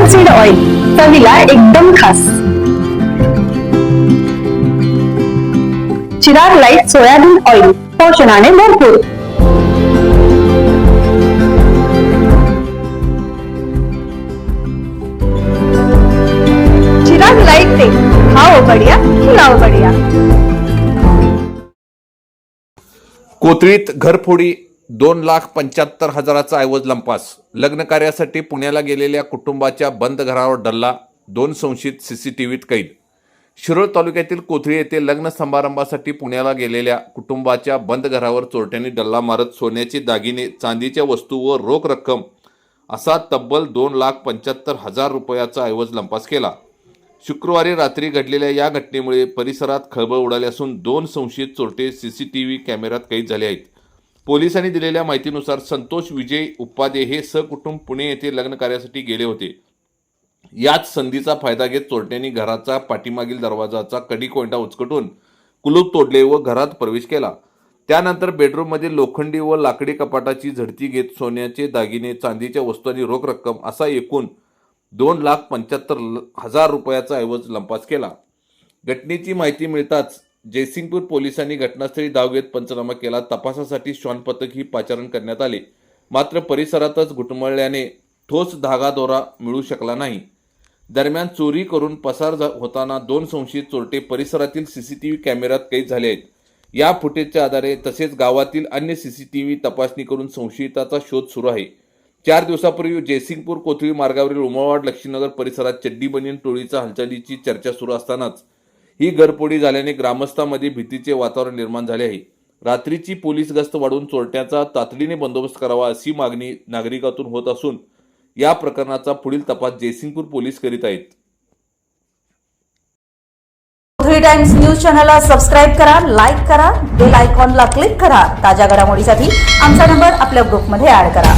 Seed oil, चवीला एकदम खास. चिराग लाईट सोयाबीन ऑइल, पोषणाने भरपूर. चिराग लाईट तेल, खाओ बढ़िया, खिलाओ बढ़िया. कोथळीत घरफोडी, 2,75,000चा ऐवज लंपास. लग्न कार्यासाठी पुण्याला गेलेल्या कुटुंबाच्या बंद घरावर डल्ला, 2 संशयित सीसीटीव्हीत कैद. शिरोळ तालुक्यातील कोथळी येथे लग्न समारंभासाठी पुण्याला गेलेल्या कुटुंबाच्या बंद घरावर चोरट्यांनी डल्ला मारत सोन्याचे दागिने, चांदीच्या वस्तू व रोख रक्कम असा तब्बल 2,75,000 रुपयाचा ऐवज लंपास केला. शुक्रवारी रात्री घडलेल्या या घटनेमुळे परिसरात खळबळ उडाली असून 2 संशयित चोरटे सीसीटीव्ही कॅमेऱ्यात कैद झाले आहेत. पोलिसांनी दिलेल्या माहितीनुसार संतोष विजय उपाध्ये हे सहकुटुंब पुणे येथे लग्न कार्यासाठी गेले होते. याच संधीचा फायदा घेत चोरट्यांनी घराचा पाठीमागील दरवाजाचा कडी कोंडा उचकटून कुलूप तोडले व घरात प्रवेश केला. त्यानंतर बेडरूममध्ये लोखंडी व लाकडी कपाटाची झडती घेत सोन्याचे दागिने, चांदीच्या वस्तू आणि रोख रक्कम असा एकूण 2,75,000 रुपयाचा ऐवज लंपास केला. घटनेची माहिती मिळताच जयसिंगपूर पोलिसांनी घटनास्थळी धाव घेत पंचनामा केला. तपासासाठी श्वान पथकही पाचारण करण्यात आले. मात्र परिसरातच घुटमळल्याने ठोस धागादोरा मिळू शकला नाही. दरम्यान चोरी करून पसार होताना 2 संशयित चोरटे परिसरातील सीसीटीव्ही कॅमेऱ्यात कैद झाले आहेत. या फुटेजच्या आधारे तसेच गावातील अन्य सीसीटीव्ही तपासणी करून संशयिताचा शोध सुरू आहे. 4 दिवसापूर्वी जयसिंगपूर कोथळी मार्गावरील उमरवाड लक्ष्मीनगर परिसरात चड्डी बनियन टोळीचा हालचालीची चर्चा सुरू असतानाच ही घरफोडी झाल्याने ग्रामस्थांमध्ये भीतीचे वातावरण निर्माण झाले आहे. रात्रीची पोलीस गस्त वाढवून चोरट्याचा तातडीने बंदोबस्त करावा अशी मागणी नागरिकातून होत असून या प्रकरणाचा पुढील तपास जयसिंगपूर पोलीस करीत आहेत. कोथळी टाइम्स न्यूज चॅनलला सबस्क्राईब करा, लाईक करा, बेल आयकॉनला क्लिक करा. ताज्या घडामोडीसाठी आमचा नंबर आपल्या ग्रुपमध्ये ऍड करा.